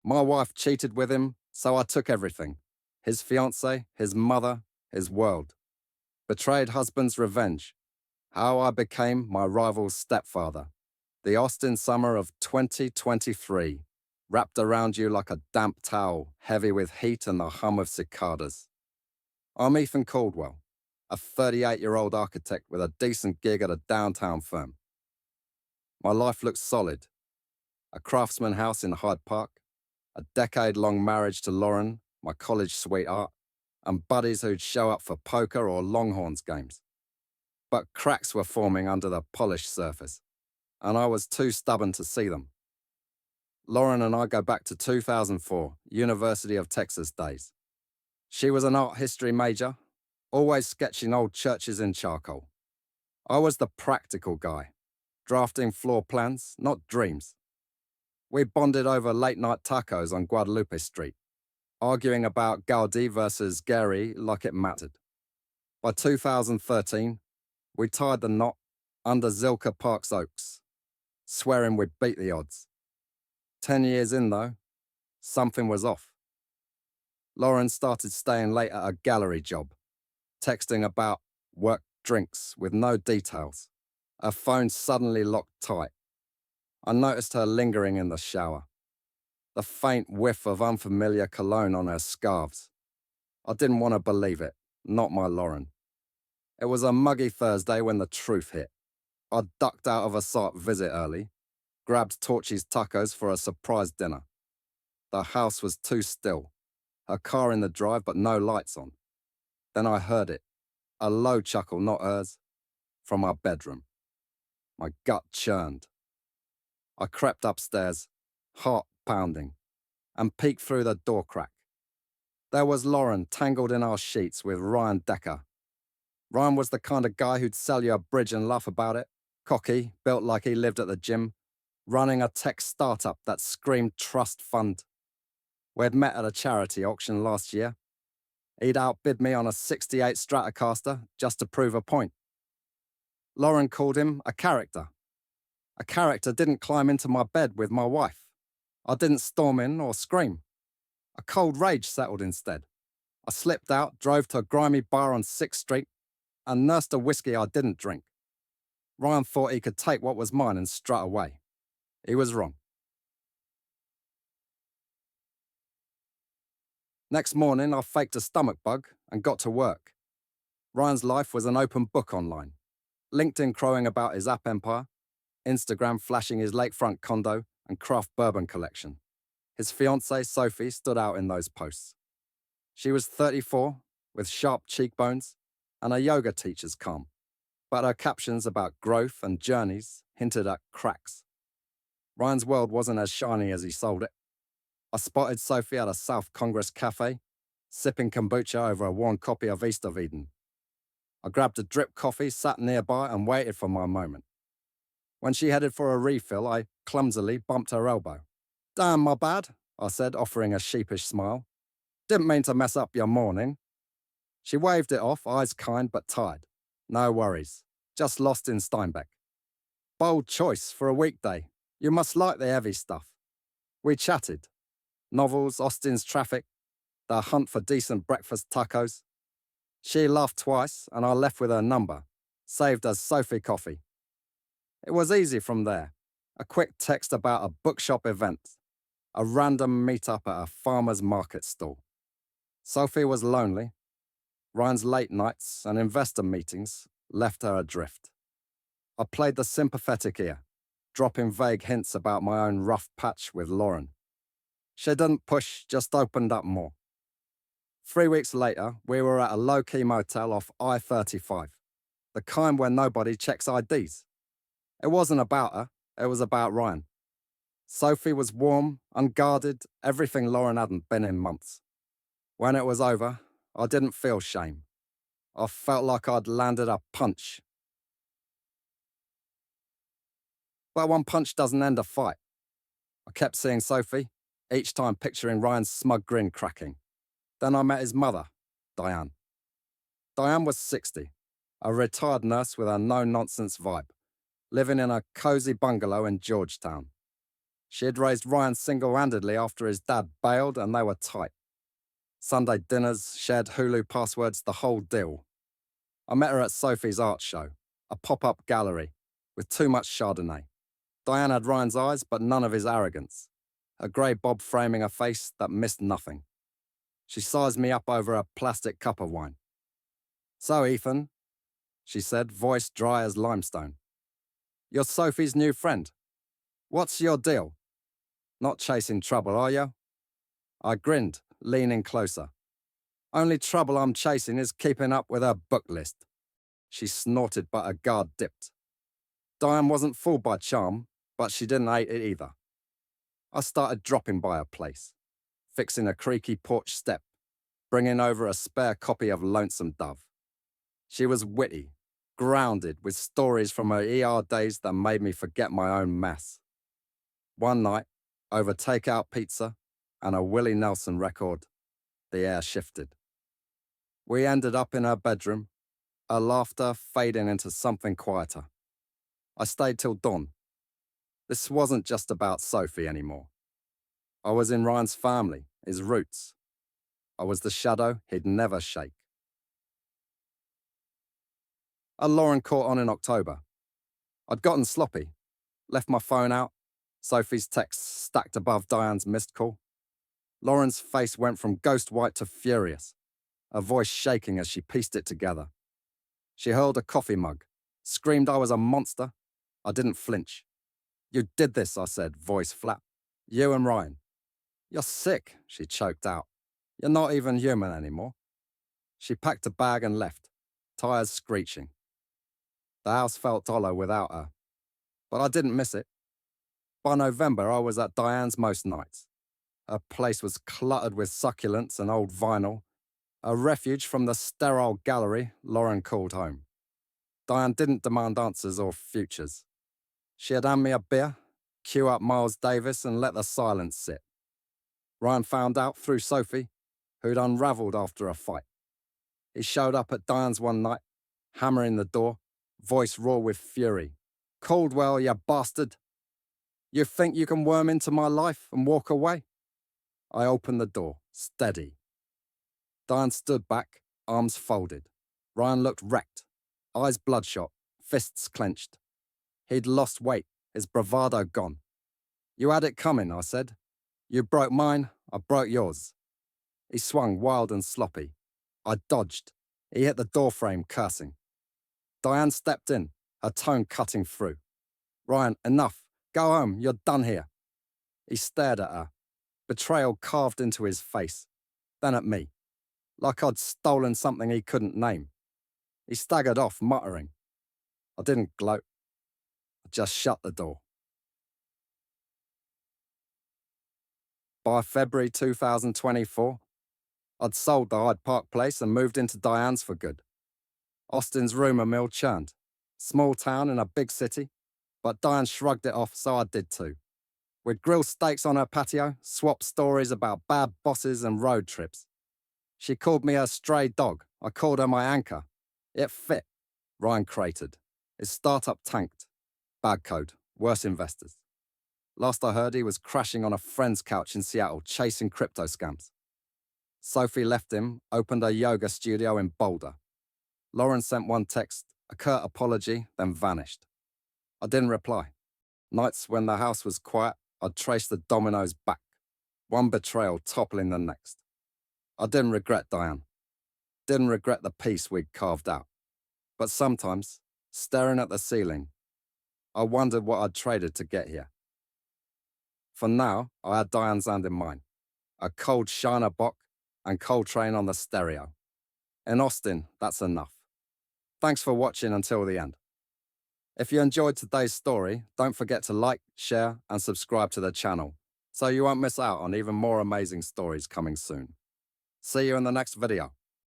My wife cheated with him, so I took everything. His fiancée, his mother, his world. Betrayed husband's revenge. How I became my rival's stepfather. The Austin summer of 2023, wrapped around you like a damp towel, heavy with heat and the hum of cicadas. I'm Ethan Caldwell, a 38-year-old architect with a decent gig at a downtown firm. My life looks solid. A craftsman house in Hyde Park, a decade-long marriage to Lauren, my college sweetheart, and buddies who'd show up for poker or Longhorns games. But cracks were forming under the polished surface, and I was too stubborn to see them. Lauren and I go back to 2004, University of Texas days. She was an art history major, always sketching old churches in charcoal. I was the practical guy, drafting floor plans, not dreams. We bonded over late-night tacos on Guadalupe Street, arguing about Gaudí versus Gehry like it mattered. By 2013, we tied the knot under Zilker Park's oaks, swearing we'd beat the odds. 10 years in, though, something was off. Lauren started staying late at a gallery job, texting about work drinks with no details. Her phone suddenly locked tight. I noticed her lingering in the shower, the faint whiff of unfamiliar cologne on her scarves. I didn't want to believe it, not my Lauren. It was a muggy Thursday when the truth hit. I ducked out of a site visit early, grabbed Torchy's tacos for a surprise dinner. The house was too still, her car in the drive but no lights on. Then I heard it, a low chuckle, not hers, from our bedroom. My gut churned. I crept upstairs, heart pounding, and peeked through the door crack. There was Lauren tangled in our sheets with Ryan Decker. Ryan was the kind of guy who'd sell you a bridge and laugh about it, cocky, built like he lived at the gym, running a tech startup that screamed trust fund. We'd met at a charity auction last year. He'd outbid me on a '68 Stratocaster just to prove a point. Lauren called him a character. A character didn't climb into my bed with my wife. I didn't storm in or scream. A cold rage settled instead. I slipped out, drove to a grimy bar on 6th Street, and nursed a whiskey I didn't drink. Ryan thought he could take what was mine and strut away. He was wrong. Next morning, I faked a stomach bug and got to work. Ryan's life was an open book online. LinkedIn crowing about his app empire, Instagram flashing his lakefront condo and craft bourbon collection. His fiancée, Sophie, stood out in those posts. She was 34, with sharp cheekbones, and a yoga teacher's calm, but her captions about growth and journeys hinted at cracks. Ryan's world wasn't as shiny as he sold it. I spotted Sophie at a South Congress cafe, sipping kombucha over a worn copy of East of Eden. I grabbed a drip coffee, sat nearby, and waited for my moment. When she headed for a refill, I clumsily bumped her elbow. "Damn, my bad," I said, offering a sheepish smile. "Didn't mean to mess up your morning." She waved it off, eyes kind but tired. "No worries. Just lost in Steinbeck." "Bold choice for a weekday. You must like the heavy stuff." We chatted. Novels, Austin's traffic, the hunt for decent breakfast tacos. She laughed twice, and I left with her number, saved as Sophie Coffee. It was easy from there. A quick text about a bookshop event, a random meet-up at a farmer's market stall. Sophie was lonely. Ryan's late nights and investor meetings left her adrift. I played the sympathetic ear, dropping vague hints about my own rough patch with Lauren. She didn't push, just opened up more. 3 weeks later, we were at a low-key motel off I-35, the kind where nobody checks IDs. It wasn't about her, it was about Ryan. Sophie was warm, unguarded, everything Lauren hadn't been in months. When it was over, I didn't feel shame. I felt like I'd landed a punch. But one punch doesn't end a fight. I kept seeing Sophie, each time picturing Ryan's smug grin cracking. Then I met his mother, Diane. Diane was 60, a retired nurse with a no-nonsense vibe, living in a cozy bungalow in Georgetown. She had raised Ryan single-handedly after his dad bailed, and they were tight. Sunday dinners, shared Hulu passwords, the whole deal. I met her at Sophie's art show, a pop-up gallery, with too much Chardonnay. Diane had Ryan's eyes, but none of his arrogance. A grey bob framing a face that missed nothing. She sized me up over a plastic cup of wine. "So, Ethan," she said, voice dry as limestone. "You're Sophie's new friend. What's your deal? Not chasing trouble, are you?" I grinned, leaning closer. "Only trouble I'm chasing is keeping up with her book list." She snorted, but her guard dipped. Diane wasn't fooled by charm, but she didn't hate it either. I started dropping by her place, fixing a creaky porch step, bringing over a spare copy of Lonesome Dove. She was witty, grounded, with stories from her ER days that made me forget my own mess. One night, over takeout pizza and a Willie Nelson record, the air shifted. We ended up in her bedroom, her laughter fading into something quieter. I stayed till dawn. This wasn't just about Sophie anymore. I was in Ryan's family, his roots. I was the shadow he'd never shake. Lauren caught on in October. I'd gotten sloppy, left my phone out, Sophie's texts stacked above Diane's missed call. Lauren's face went from ghost white to furious, her voice shaking as she pieced it together. She hurled a coffee mug, screamed I was a monster. I didn't flinch. "You did this," I said, voice flat. "You and Ryan." "You're sick," she choked out. "You're not even human anymore." She packed a bag and left, tires screeching. The house felt hollow without her, but I didn't miss it. By November, I was at Diane's most nights. Her place was cluttered with succulents and old vinyl, a refuge from the sterile gallery Lauren called home. Diane didn't demand answers or futures. She'd hand me a beer, cue up Miles Davis, and let the silence sit. Ryan found out through Sophie, who'd unraveled after a fight. He showed up at Diane's one night, hammering the door, voice raw with fury. "Caldwell, you bastard! You think you can worm into my life and walk away?" I opened the door, steady. Diane stood back, arms folded. Ryan looked wrecked, eyes bloodshot, fists clenched. He'd lost weight, his bravado gone. "You had it coming," I said. "You broke mine, I broke yours." He swung wild and sloppy. I dodged. He hit the doorframe, cursing. Diane stepped in, her tone cutting through. "Ryan, enough. Go home, you're done here." He stared at her, betrayal carved into his face, then at me, like I'd stolen something he couldn't name. He staggered off, muttering. I didn't gloat. I just shut the door. By February 2024, I'd sold the Hyde Park place and moved into Diane's for good. Austin's rumour mill churned. Small town in a big city, but Diane shrugged it off, so I did too. We'd grill steaks on her patio, swap stories about bad bosses and road trips. She called me her stray dog. I called her my anchor. It fit. Ryan cratered. His startup tanked. Bad code. Worse investors. Last I heard, he was crashing on a friend's couch in Seattle, chasing crypto scams. Sophie left him, opened a yoga studio in Boulder. Lauren sent one text, a curt apology, then vanished. I didn't reply. Nights when the house was quiet, I'd trace the dominoes back, one betrayal toppling the next. I didn't regret Diane. Didn't regret the peace we'd carved out. But sometimes, staring at the ceiling, I wondered what I'd traded to get here. For now, I had Diane's hand in mine, a cold Shiner Bock and Coltrane on the stereo. In Austin, that's enough. Thanks for watching until the end. If you enjoyed today's story, don't forget to like, share, and subscribe to the channel so you won't miss out on even more amazing stories coming soon. See you in the next video.